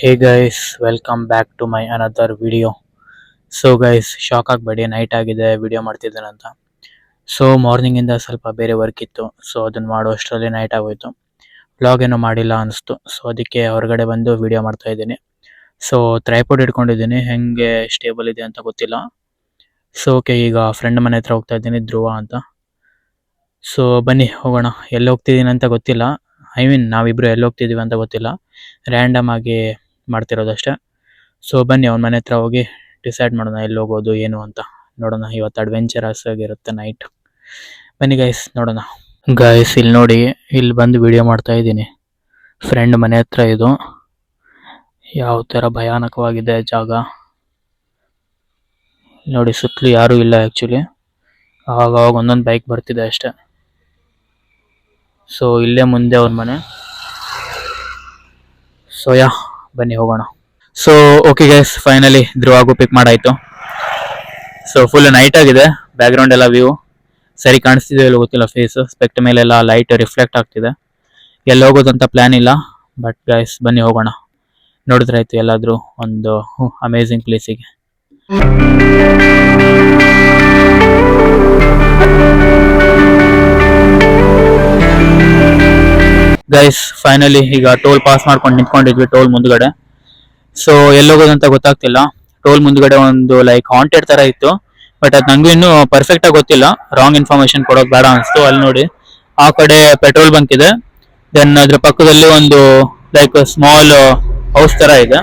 Hey guys, welcome back to my another video. So guys, shock ಆಗಬೇಡಿ, night ಆಗಿದೆ video ಮಾಡ್ತಿದ್ದೇನಂತ. So morning ಇಂದ ಸ್ವಲ್ಪ ಬೇರೆ ವರ್ಕ್ ಇತ್ತು, ಸೊ ಅದನ್ನ ಮಾಡೋ ಅಷ್ಟರಲ್ಲಿ ನೈಟ್ ಆಗೋಯ್ತು. ವ್ಲಾಗ್ ಏನೋ ಮಾಡಿಲ್ಲ ಅನಿಸ್ತು, ಸೊ ಅದಕ್ಕೆ ಹೊರಗಡೆ ಬಂದು ವಿಡಿಯೋ ಮಾಡ್ತಾ ಇದ್ದೀನಿ. ಸೊ ಟ್ರೈಪಾಡ್ ಇಟ್ಕೊಂಡಿದ್ದೀನಿ, ಹೆಂಗೆ ಸ್ಟೇಬಲ್ ಇದೆ ಅಂತ ಗೊತ್ತಿಲ್ಲ. ಸೊ ಓಕೆ, ಈಗ ಫ್ರೆಂಡ್ ಮನೆ ಹತ್ರ ಹೋಗ್ತಾ ಇದ್ದೀನಿ, ಧ್ರುವ ಅಂತ. ಸೊ ಬನ್ನಿ ಹೋಗೋಣ. ಎಲ್ಲಿ ಹೋಗ್ತಿದ್ದೀನಿ ಅಂತ ಗೊತ್ತಿಲ್ಲ, ಐ ಮೀನ್ ನಾವಿಬ್ರು ಎಲ್ಲಿ ಹೋಗ್ತಿದ್ದೀವಿ ಅಂತ ಗೊತ್ತಿಲ್ಲ, ರ್ಯಾಂಡಮ್ ಆಗಿ ಮಾಡ್ತಿರೋದಷ್ಟೇ. ಸೊ ಬನ್ನಿ ಅವ್ನ ಮನೆ ಹತ್ರ ಹೋಗಿ ಡಿಸೈಡ್ ಮಾಡೋಣ ಎಲ್ಲಿ ಹೋಗೋದು ಏನು ಅಂತ. ನೋಡೋಣ, ಇವತ್ತು ಅಡ್ವೆಂಚರಸ್ ಆಗಿರುತ್ತೆ ನೈಟ್. ಬನ್ನಿ ಗೈಸ್ ನೋಡೋಣ. ಗೈಸ್ ಇಲ್ಲಿ ನೋಡಿ, ಇಲ್ಲಿ ಬಂದು ವಿಡಿಯೋ ಮಾಡ್ತಾ ಇದ್ದೀನಿ. ಫ್ರೆಂಡ್ ಮನೆ ಹತ್ರ ಇದು. ಯಾವ ಥರ ಭಯಾನಕವಾಗಿದೆ ಜಾಗ ನೋಡಿ. ಸುತ್ತಲೂ ಯಾರೂ ಇಲ್ಲ ಆ್ಯಕ್ಚುಲಿ, ಆವಾಗ ಒಂದೊಂದು ಬೈಕ್ ಬರ್ತಿದೆ ಅಷ್ಟೆ. ಸೊ ಇಲ್ಲೇ ಮುಂದೆ ಅವ್ರ ಮನೆ. ಸೊ ಬನ್ನಿ ಹೋಗೋಣ. ಸೊ ಓಕೆ ಗೈಸ್, ಫೈನಲಿ ಧ್ರುವಾಗೂ ಪಿಕ್ ಮಾಡಾಯ್ತು. ಸೊ ಫುಲ್ ನೈಟ್ ಆಗಿದೆ, ಬ್ಯಾಕ್ ಗ್ರೌಂಡ್ ಎಲ್ಲ ವ್ಯೂ ಸರಿ ಕಾಣಿಸ್ತಿದೆ ಇಲ್ಲ ಗೊತ್ತಿಲ್ಲ, ಫೇಸ್ ಸ್ಪೆಕ್ಟ್ ಮೇಲೆಲ್ಲ ಲೈಟ್ ರಿಫ್ಲೆಕ್ಟ್ ಆಗ್ತಿದೆ. ಎಲ್ಲಿ ಹೋಗೋದಂತ ಪ್ಲಾನ್ ಇಲ್ಲ, ಬಟ್ ಗೈಸ್ ಬನ್ನಿ ಹೋಗೋಣ. ನೋಡಿದ್ರಾಯ್ತು ಎಲ್ಲಾದ್ರೂ ಒಂದು ಅಮೇಝಿಂಗ್ ಪ್ಲೇಸಿಗೆ. ಗೈಸ್ ಫೈನಲಿ ಈಗ ಟೋಲ್ ಪಾಸ್ ಮಾಡ್ಕೊಂಡು ನಿಂತ್ಕೊಂಡಿದ್ವಿ ಟೋಲ್ ಮುಂದ್ಗಡೆ. ಸೊ ಎಲ್ಲೋಗೋದಂತ ಗೊತ್ತಾಗ್ತಿಲ್ಲ. ಟೋಲ್ ಮುಂದ್ಗಡೆ ಒಂದು ಲೈಕ್ ಹಾಂಟೆಡ್ ತರ ಇತ್ತು, ಬಟ್ ಅದು ನಂಗೂ ಇನ್ನೂ ಪರ್ಫೆಕ್ಟ್ ಆಗಿ ಗೊತ್ತಿಲ್ಲ, ರಾಂಗ್ ಇನ್ಫಾರ್ಮೇಶನ್ ಕೊಡೋದು ಬೇಡ ಅನಿಸ್ತು. ಅಲ್ಲಿ ನೋಡಿ ಆ ಕಡೆ ಪೆಟ್ರೋಲ್ ಬಂಕ್ ಇದೆ, ದೆನ್ ಅದ್ರ ಪಕ್ಕದಲ್ಲಿ ಒಂದು ಲೈಕ್ ಸ್ಮಾಲ್ ಹೌಸ್ ತರ ಇದೆ.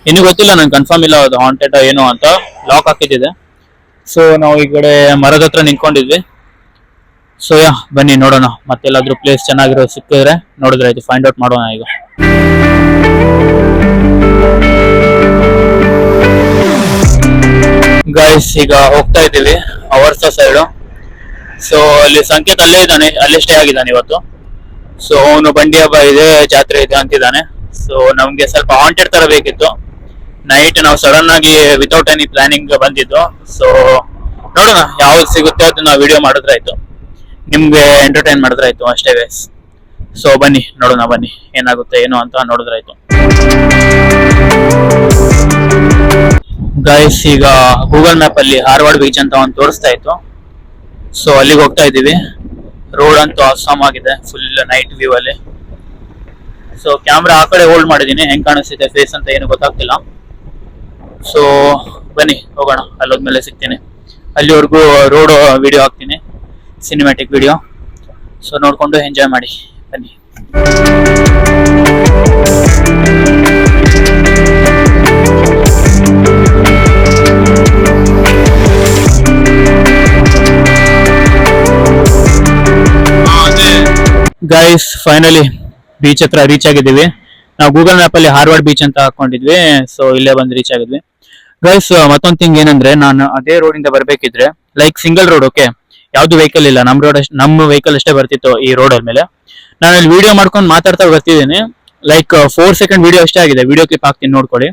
ಇನ್ನೂ ಗೊತ್ತಿಲ್ಲ, ನಂಗೆ ಕನ್ಫರ್ಮ್ ಇಲ್ಲ ಅದು ಹಾಂಟೆಡ್ ಏನೋ ಅಂತ, ಲಾಕ್ ಹಾಕಿದ್ದಿದೆ. ಸೊ ನಾವು ಈ ಕಡೆ ಮರದ ಹತ್ರ ನಿಂತ್ಕೊಂಡಿದ್ವಿ. ಸೊ ಬನ್ನಿ ನೋಡೋಣ, ಮತ್ತೆಲ್ಲಾದ್ರೂ ಪ್ಲೇಸ್ ಚೆನ್ನಾಗಿರೋ ಸಿಕ್ಕಿದ್ರೆ ನೋಡಿದ್ರಾಯ್ತು, ಫೈಂಡ್ ಔಟ್ ಮಾಡೋಣ ಈಗ. ಗೈಸ್ ಈಗ ಹೋಗ್ತಾ ಇದ್ದೀವಿ ಅವರ್ಸ ಸೈಡು. ಸೊ ಅಲ್ಲಿ ಸಂಕೇತ್ ಅಲ್ಲೇ ಇದ್ದಾನೆ, ಅಲ್ಲೇ ಸ್ಟೇ ಆಗಿದ್ದಾನೆ ಇವತ್ತು. ಸೊ ಅವನು ಬಂಡಿ ಹಬ್ಬ ಇದೆ, ಜಾತ್ರೆ ಇದೆ ಅಂತಿದ್ದಾನೆ. ಸೊ ನಮ್ಗೆ ಸ್ವಲ್ಪ ಹಾಂಟೆಡ್ ತರ ಬೇಕಿತ್ತು ನೈಟ್. ನಾವು ಸಡನ್ ಆಗಿ ವಿತೌಟ್ ಎನಿ ಪ್ಲಾನಿಂಗ್ ಬಂದಿದ್ದು. ಸೊ ನೋಡೋಣ ಯಾವ್ದು ಸಿಗುತ್ತೆ ಅದನ್ನ ವಿಡಿಯೋ ಮಾಡಿದ್ರಾಯ್ತು, ನಿಮ್ಗೆ ಎಂಟರ್ಟೈನ್ ಮಾಡಿದ್ರಾಯ್ತು ಅಷ್ಟೇ ಗೈಸ್. ಸೊ ಬನ್ನಿ ನೋಡೋಣ, ಬನ್ನಿ ಏನಾಗುತ್ತೆ ಏನು ಅಂತ ನೋಡಿದ್ರಾಯ್ತು. ಗೈಸ್ ಈಗ ಗೂಗಲ್ ಮ್ಯಾಪ್ ಅಲ್ಲಿ ಹಾರ್ವಾಡ್ ಬೀಚ್ ಅಂತ ಒಂದು ತೋರಿಸ್ತಾ ಇತ್ತು. ಸೊ ಅಲ್ಲಿಗೆ ಹೋಗ್ತಾ ಇದ್ದೀವಿ. ರೋಡ್ ಅಂತೂ ಅಸ್ಸಾಮ್ ಆಗಿದೆ, ಫುಲ್ ನೈಟ್ ವ್ಯೂ ಅಲ್ಲಿ. ಸೊ ಕ್ಯಾಮ್ರಾ ಆ ಕಡೆ ಹೋಲ್ಡ್ ಮಾಡಿದೀನಿ, ಹೆಂಗ್ ಕಾಣಿಸ್ತಿದೆ ಫೇಸ್ ಅಂತ ಏನು ಗೊತ್ತಾಗ್ತಿಲ್ಲ. ಸೊ ಬನ್ನಿ ಹೋಗೋಣ, ಅಲ್ಲೋದ್ಮೇಲೆ ಸಿಗ್ತೀನಿ. ಅಲ್ಲಿವರೆಗೂ ರೋಡ್ ವಿಡಿಯೋ ಹಾಕ್ತೀನಿ, ಸಿನಿಮ್ಯಾಟಿಕ್ ವಿಡಿಯೋ. ಸೊ ನೋಡ್ಕೊಂಡು ಎಂಜಾಯ್ ಮಾಡಿ ಬನ್ನಿ. ಗೈಸ್ ಫೈನಲಿ ಬೀಚ್ ಹತ್ರ ರೀಚ್ ಆಗಿದ್ದೀವಿ. ನಾವು ಗೂಗಲ್ ಮ್ಯಾಪ್ ಅಲ್ಲಿ ಹಾರ್ವಾಡ್ ಬೀಚ್ ಅಂತ ಹಾಕೊಂಡಿದ್ವಿ. ಸೊ ಇಲ್ಲೇ ಬಂದು ರೀಚ್ ಆಗಿದ್ವಿ. ಗೈಸ್ ಮತ್ತೊಂದು ಥಿಂಗ್ ಏನಂದ್ರೆ, ನಾನು ಅದೇ ರೋಡ್ ಇಂದ ಬರ್ಬೇಕಿದ್ರೆ ಲೈಕ್ ಸಿಂಗಲ್ ರೋಡ್, ಓಕೆ, ಯಾವ್ದು ವೆಹಿಕಲ್ ಇಲ್ಲ, ನಮ್ಮ ವೆಹಿಕಲ್ ಅಷ್ಟೇ ಬರ್ತಿತ್ತು ಈ ರೋಡ್ ಮೇಲೆ. ನಾನು ಇಲ್ಲಿ ವಿಡಿಯೋ ಮಾಡ್ಕೊಂಡು ಮಾತಾಡ್ತಾ ಬರ್ತಿದ್ದೀನಿ. ಲೈಕ್ 4 ಸೆಕೆಂಡ್ ವಿಡಿಯೋ ಅಷ್ಟೇ ಆಗಿದೆ, ವಿಡಿಯೋ ಕ್ಲಿಪ್ ಹಾಕ್ತೀನಿ ನೋಡ್ಕೊಳ್ಳಿ.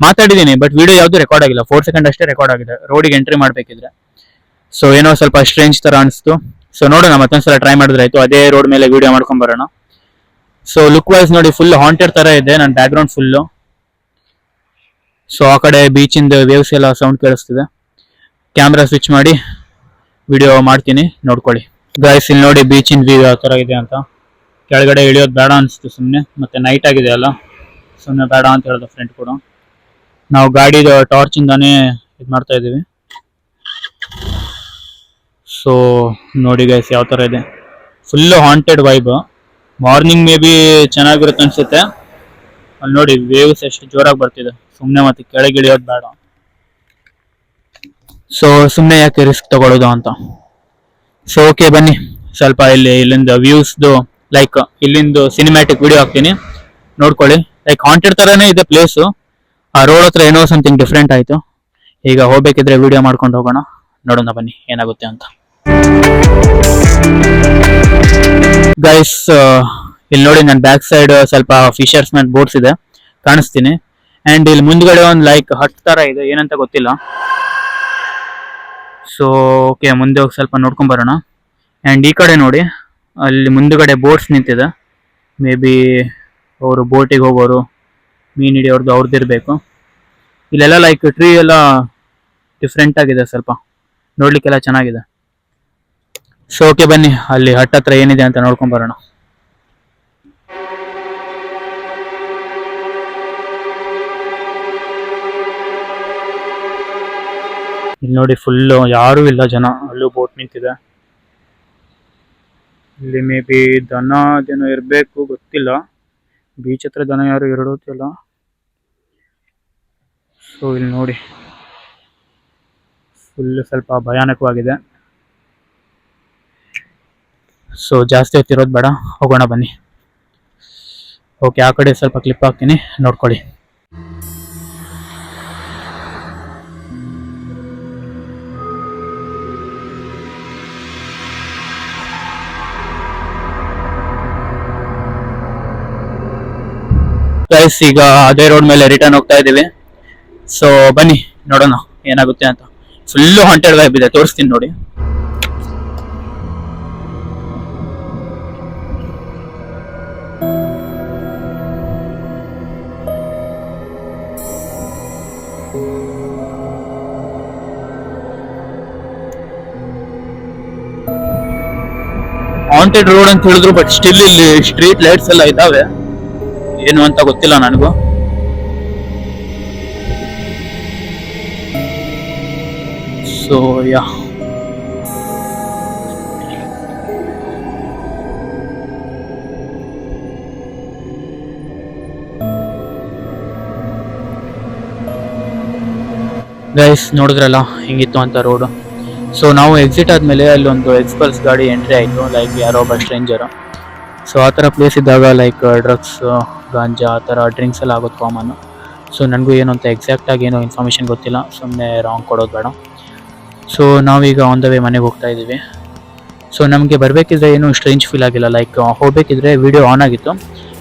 ಮಾತಾಡಿದ್ದೀನಿ ಬಟ್ ವಿಡಿಯೋ ಯಾವ್ದು ರೆಕಾರ್ಡ್ ಆಗಿಲ್ಲ, 4 ಸೆಕೆಂಡ್ ಅಷ್ಟೇ ರೆಕಾರ್ಡ್ ಆಗಿದೆ ರೋಡಿಗೆ ಎಂಟ್ರಿ ಮಾಡ್ಬೇಕಿದ್ರೆ. ಸೊ ಏನೋ ಸ್ವಲ್ಪ ಸ್ಟ್ರೇಂಜ್ ತರ ಅನಿಸ್ತು. ಸೊ ನೋಡೋಣ, ಮತ್ತೊಂದ್ಸಲ ಟ್ರೈ ಮಾಡಿದ್ರಾಯ್ತು, ಅದೇ ರೋಡ್ ಮೇಲೆ ವಿಡಿಯೋ ಮಾಡ್ಕೊಂಡ್ ಬರೋಣ. ಸೊ ಲುಕ್ ವೈಸ್ ನೋಡಿ, ಫುಲ್ ಹಾಂಟೆಡ್ ತರ ಇದೆ ನನ್ನ ಬ್ಯಾಕ್ ಗ್ರೌಂಡ್ ಫುಲ್ಲು. ಸೊ ಆ ಕಡೆ ಬೀಚಿಂದ ವೇವ್ಸ್ ಎಲ್ಲ ಸೌಂಡ್ ಕೇಳಿಸ್ತಿದೆ. ಕ್ಯಾಮ್ರಾ ಸ್ವಿಚ್ ಮಾಡಿ ವಿಡಿಯೋ ಮಾಡ್ತೀನಿ, ನೋಡ್ಕೊಳ್ಳಿ. ಗೈಸ್ ಇಲ್ಲಿ ನೋಡಿ ಬೀಚಿನ ವ್ಯೂ ಯಾವ ತರ ಇದೆ ಅಂತ. ಕೆಳಗಡೆ ಇಳಿಯೋದು ಬೇಡ ಅನಿಸ್ತು ಸುಮ್ಮನೆ, ಮತ್ತೆ ನೈಟ್ ಆಗಿದೆ ಅಲ್ಲ, ಸುಮ್ಮನೆ ಬೇಡ ಅಂತ ಹೇಳ್ದ ಫ್ರೆಂಡ್ ಕೂಡ. ನಾವು ಗಾಡಿದ ಟಾರ್ಚ್ ಇಂದಾನೇ ಇದು ಮಾಡ್ತಾ ಇದೀವಿ. ಸೊ ನೋಡಿ ಗೈಸ್ ಯಾವ ತರ ಇದೆ, full haunted vibe. Morning may be ಚೆನ್ನಾಗಿರುತ್ತೆ ಅನ್ಸುತ್ತೆ. ಅಲ್ಲಿ ನೋಡಿ ವೇವ್ಸ್ ಎಷ್ಟು ಜೋರಾಗಿ ಬರ್ತಿದೆ, ಸುಮ್ಮನೆ ಮತ್ತೆ ಕೆಳಗೆ ಇಳಿಯೋದು ಬೇಡ. ಸೊ ಸುಮ್ಮನೆ ಯಾಕೆ ರಿಸ್ಕ್ ತಗೊಳ್ಳೋದು ಅಂತ. ಸೊ ಓಕೆ ಬನ್ನಿ, ಸ್ವಲ್ಪ ಇಲ್ಲಿಂದ ವ್ಯೂಸ್ದು ಲೈಕ್ ಇಲ್ಲಿಂದ ಸಿನಿಮ್ಯಾಟಿಕ್ ವಿಡಿಯೋ ಹಾಕ್ತೀನಿ, ನೋಡ್ಕೊಳ್ಳಿ. ಲೈಕ್ ಹಾಂಟೆಡ್ ತರನೇ ಇದೆ ಪ್ಲೇಸು. ಆ ರೋಡ್ ಹತ್ರ ಏನೋ ಸಮಥಿಂಗ್ ಡಿಫ್ರೆಂಟ್ ಆಯ್ತು. ಈಗ ಹೋಗ್ಬೇಕಿದ್ರೆ ವಿಡಿಯೋ ಮಾಡ್ಕೊಂಡು ಹೋಗೋಣ, ನೋಡೋಣ ಬನ್ನಿ ಏನಾಗುತ್ತೆ ಅಂತ. ಗೈಸ್ ಇಲ್ಲಿ ನೋಡಿ, ನನ್ನ ಬ್ಯಾಕ್ ಸೈಡ್ ಸ್ವಲ್ಪ ಫಿಶರ್ಸ್ ಮ್ಯಾನ್ ಬೋಟ್ಸ್ ಇದೆ, ಕಾಣಿಸ್ತೀನಿ. ಅಂಡ್ ಇಲ್ಲಿ ಮುಂದ್ಗಡೆ ಒಂದು ಲೈಕ್ ಹಟ್ ತರ ಇದೆ, ಏನಂತ ಗೊತ್ತಿಲ್ಲ. ಸೊ ಓಕೆ ಮುಂದೆ ಹೋಗಿ ಸ್ವಲ್ಪ ನೋಡ್ಕೊಂಡ್ ಬರೋಣ. ಅಂಡ್ ಈ ಕಡೆ ನೋಡಿ ಅಲ್ಲಿ ಮುಂದುಗಡೆ ಬೋಟ್ಸ್ ನಿಂತಿದೆ. ಮೇ ಬಿ ಅವರು ಬೋಟಿಗೆ ಹೋಗೋರು, ಮೀನು ಹಿಡಿಯೋರ್ದು ಅವ್ರದ್ದು ಇರಬೇಕು. ಇಲ್ಲೆಲ್ಲ ಲೈಕ್ ಟ್ರೀ ಎಲ್ಲ ಡಿಫ್ರೆಂಟ್ ಆಗಿದೆ, ಸ್ವಲ್ಪ ನೋಡ್ಲಿಕ್ಕೆಲ್ಲ ಚೆನ್ನಾಗಿದೆ. ಸೊ ಓಕೆ, ಬನ್ನಿ ಅಲ್ಲಿ ಹಟ್ ಹತ್ರ ಏನಿದೆ ಅಂತ ನೋಡ್ಕೊಂಡ್ ಬರೋಣ. ಇಲ್ಲಿ ನೋಡಿ, ಫುಲ್ಲು ಯಾರೂ ಇಲ್ಲ, ಜನ. ಅಲ್ಲೂ ಬೋಟ್ ನಿಂತಿದೆ. ಇಲ್ಲಿ ಮೇ ಬಿ ದನ ಜನ ಇರಬೇಕು, ಗೊತ್ತಿಲ್ಲ. ಬೀಚ್ ಹತ್ರ ದನ ಯಾರು ಇರೋದಿಲ್ಲ. ಸೊ ಇಲ್ಲಿ ನೋಡಿ, ಫುಲ್ ಸ್ವಲ್ಪ ಭಯಾನಕವಾಗಿದೆ. ಸೊ ಜಾಸ್ತಿ ಹೊತ್ತಿರೋದು ಬೇಡ, ಹೋಗೋಣ ಬನ್ನಿ. ಓಕೆ, ಆ ಕಡೆ ಸ್ವಲ್ಪ ಕ್ಲಿಪ್ ಹಾಕ್ತೀನಿ, ನೋಡ್ಕೊಳ್ಳಿ. ಗೈಸ್, ಈಗ ಅದೇ ರೋಡ್ ಮೇಲೆ ರಿಟರ್ನ್ ಹೋಗ್ತಾ ಇದೀವಿ. ಸೊ ಬನ್ನಿ ನೋಡೋಣ ಏನಾಗುತ್ತೆ ಅಂತ. ಫುಲ್ಲು ಹಾಂಟೆಡ್ ವೈಬ್ ಇದೆ, ತೋರಿಸ್ತೀನಿ ನೋಡಿ. ಹಾಂಟೆಡ್ ರೋಡ್ ಅಂತ ಹೇಳಿದ್ರು, ಬಟ್ ಸ್ಟಿಲ್ ಇಲ್ಲಿ ಸ್ಟ್ರೀಟ್ ಲೈಟ್ಸ್ ಎಲ್ಲ ಇದಾವೆ. ಏನು ಅಂತ ಗೊತ್ತಿಲ್ಲ ನನಗೂ. ಸೊ ಯಾ, ಗೈಸ್ ನೋಡಿದ್ರಲ್ಲ ಹಿಂಗಿತ್ತು ಅಂತ ರೋಡು. ಸೊ ನಾವು ಎಕ್ಸಿಟ್ ಆದಮೇಲೆ ಅಲ್ಲೊಂದು ಎಕ್ಸ್ಪಲ್ಸ್ ಗಾಡಿ ಎಂಟ್ರಿ ಆಯಿತು, ಲೈಕ್ ಯಾರೋ ಒಬ್ಬ ಸ್ಟ್ರೇಂಜರು. ಸೊ ಆ ಥರ ಪ್ಲೇಸ್ ಇದ್ದಾಗ ಲೈಕ್ ಡ್ರಗ್ಸ್, ಗಾಂಜಾ, ಆ ಥರ ಡ್ರಿಂಕ್ಸ್ ಎಲ್ಲ ಆಗೋದು ಕಾಮನ್ನು. ಸೊ ನನಗೂ ಏನು ಅಂತ ಎಕ್ಸಾಕ್ಟಾಗಿ ಏನೋ ಇನ್ಫಾರ್ಮೇಷನ್ ಗೊತ್ತಿಲ್ಲ, ಸುಮ್ಮನೆ ರಾಂಗ್ ಕೊಡೋದು ಬೇಡ. ಸೊ ನಾವೀಗ ಆನ್ ದ ವೇ ಮನೆಗೆ ಹೋಗ್ತಾ ಇದ್ದೀವಿ. ಸೊ ನಮಗೆ ಬರಬೇಕಿದ್ರೆ ಏನು ಸ್ಟ್ರೇಂಜ್ ಫೀಲ್ ಆಗಿಲ್ಲ, ಲೈಕ್ ಹೋಗಬೇಕಿದ್ರೆ ವೀಡಿಯೋ ಆನ್ ಆಗಿತ್ತು,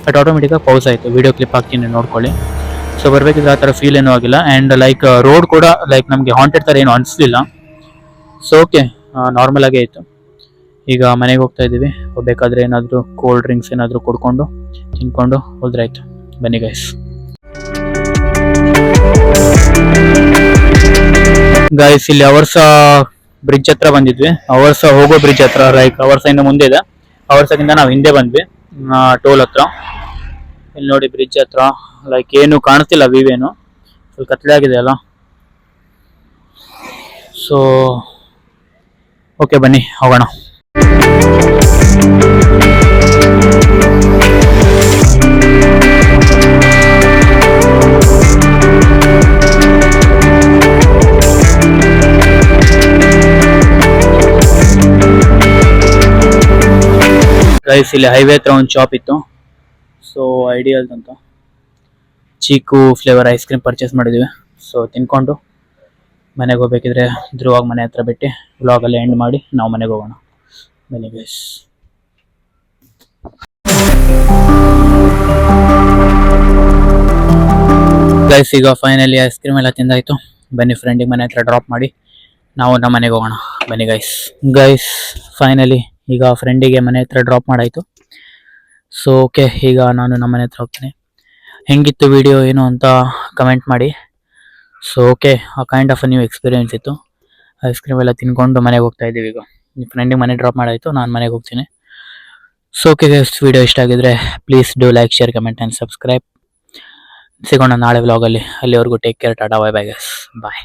ಬಟ್ ಆಟೋಮೆಟಿಕಾಗಿ ಪೌಸ್ ಆಯಿತು. ವೀಡಿಯೋ ಕ್ಲಿಪ್ ಹಾಕ್ತೀನಿ, ನೋಡ್ಕೊಳ್ಳಿ. ಸೊ ಬರಬೇಕಿದ್ರೆ ಆ ಥರ ಫೀಲ್ ಏನೂ ಆಗಿಲ್ಲ. ಆ್ಯಂಡ್ ಲೈಕ್ ರೋಡ್ ಕೂಡ ಲೈಕ್ ನಮಗೆ ಹಾಂಟೆಡ್ ಥರ ಏನು ಅನಿಸ್ಲಿಲ್ಲ. ಸೊ ಓಕೆ, ನಾರ್ಮಲ್ ಆಗೇ ಇತ್ತು. ಈಗ ಮನೆಗೆ ಹೋಗ್ತಾ ಇದ್ದೀವಿ. ಹೋಗ್ಬೇಕಾದ್ರೆ ಏನಾದರೂ ಕೋಲ್ಡ್ ಡ್ರಿಂಕ್ಸ್ ಏನಾದರೂ ಕುಡ್ಕೊಂಡು ತಿನ್ಕೊಂಡು ಹೋದ್ರೆ ಆಯ್ತು. ಬನ್ನಿ ಗೈಸ್. ಗೈಸ್, ಇಲ್ಲಿ ಅವರ್ಸ ಬ್ರಿಡ್ಜ್ ಹತ್ರ ಬಂದಿದ್ವಿ. ಅವರ್ಸ ಹೋಗೋ ಬ್ರಿಡ್ಜ್ ಹತ್ರ, ಲೈಕ್ ಅವರ್ಸ ಇಂದ ಮುಂದೆ ಇದೆ. ಅವರ್ಸಕ್ಕಿಂತ ನಾವು ಹಿಂದೆ ಬಂದ್ವಿ, ಟೋಲ್ ಹತ್ರ. ಇಲ್ಲಿ ನೋಡಿ ಬ್ರಿಡ್ಜ್ ಹತ್ರ ಲೈಕ್ ಏನು ಕಾಣಿಸ್ತಿಲ್ಲ, ವ್ಯೂ ಏನು ಫುಲ್ ಕತ್ಲೆ ಆಗಿದೆ ಅಲ್ಲ. ಸೊ ಓಕೆ, ಬನ್ನಿ ಹೋಗೋಣ. ಗೈಸ್, ಇಲ್ಲಿ ಹೈವೇ ಹತ್ರ ಒಂದು ಶಾಪ್ ಇತ್ತು. ಸೊ ಐಡಿಯಲ್ಸ್ ಅಂತ chikoo flavour ice cream purchase ಮಾಡಿದ್ದೀವಿ. ಸೊ ತಿನ್ಕೊಂಡು ಮನೆಗೆ ಹೋಗ್ಬೇಕಿದ್ರೆ ಧ್ರುವಾಗ ಮನೆ ಹತ್ರ ಬಿಟ್ಟು ವ್ಲಾಗಲ್ಲಿ ಎಂಡ್ ಮಾಡಿ ನಾವು ಮನೆಗೆ ಹೋಗೋಣ. ಬನ್ನಿ ಗೈಸ್. ಗೈಸ್, ಈಗ ಫೈನಲಿ ಐಸ್ ಕ್ರೀಮ್ ಎಲ್ಲ ತಿಂದಾಯ್ತು. ಬನ್ನಿ ಫ್ರೆಂಡಿಗೆ ಮನೆ ಹತ್ರ ಡ್ರಾಪ್ ಮಾಡಿ ನಾವು ನಮ್ಮ ಮನೆಗೆ ಹೋಗೋಣ. ಬನ್ನಿ ಗೈಸ್. ಗೈಸ್ ಫೈನಲಿ ಈಗ ಫ್ರೆಂಡಿಗೆ ಮನೆ ಹತ್ರ ಡ್ರಾಪ್ ಮಾಡಾಯಿತು. ಸೊ ಓಕೆ, ಈಗ ನಾನು ನಮ್ಮ ಮನೆ ಹತ್ರ ಹೋಗ್ತೀನಿ. ಹೆಂಗಿತ್ತು ವಿಡಿಯೋ ಏನು ಅಂತ ಕಮೆಂಟ್ ಮಾಡಿ. ಸೊ ಓಕೆ, ಆ kind of a new experience ಇತ್ತು. ಐಸ್ ಕ್ರೀಮ್ ಎಲ್ಲ ತಿನ್ಕೊಂಡು ಮನೆಗೆ ಹೋಗ್ತಾ ಇದ್ದೀವಿ. ಈಗ ಫ್ರೆಂಡಿಗೆ ಮನೆ ಡ್ರಾಪ್ ಮಾಡಾಯಿತು, ನಾನು ಮನೆಗೆ ಹೋಗ್ತೀನಿ. ಸೊ ಓಕೆ ಗೈಸ್, ವಿಡಿಯೋ ಇಷ್ಟ ಆಗಿದ್ರೆ please do like, share, comment and subscribe. ಸಿಗೋಣ ನಾಳೆ ವ್ಲಾಗಲ್ಲಿ. ಅಲ್ಲಿವರೆಗೂ take care, tata, bye bye guys, ಬಾಯ್.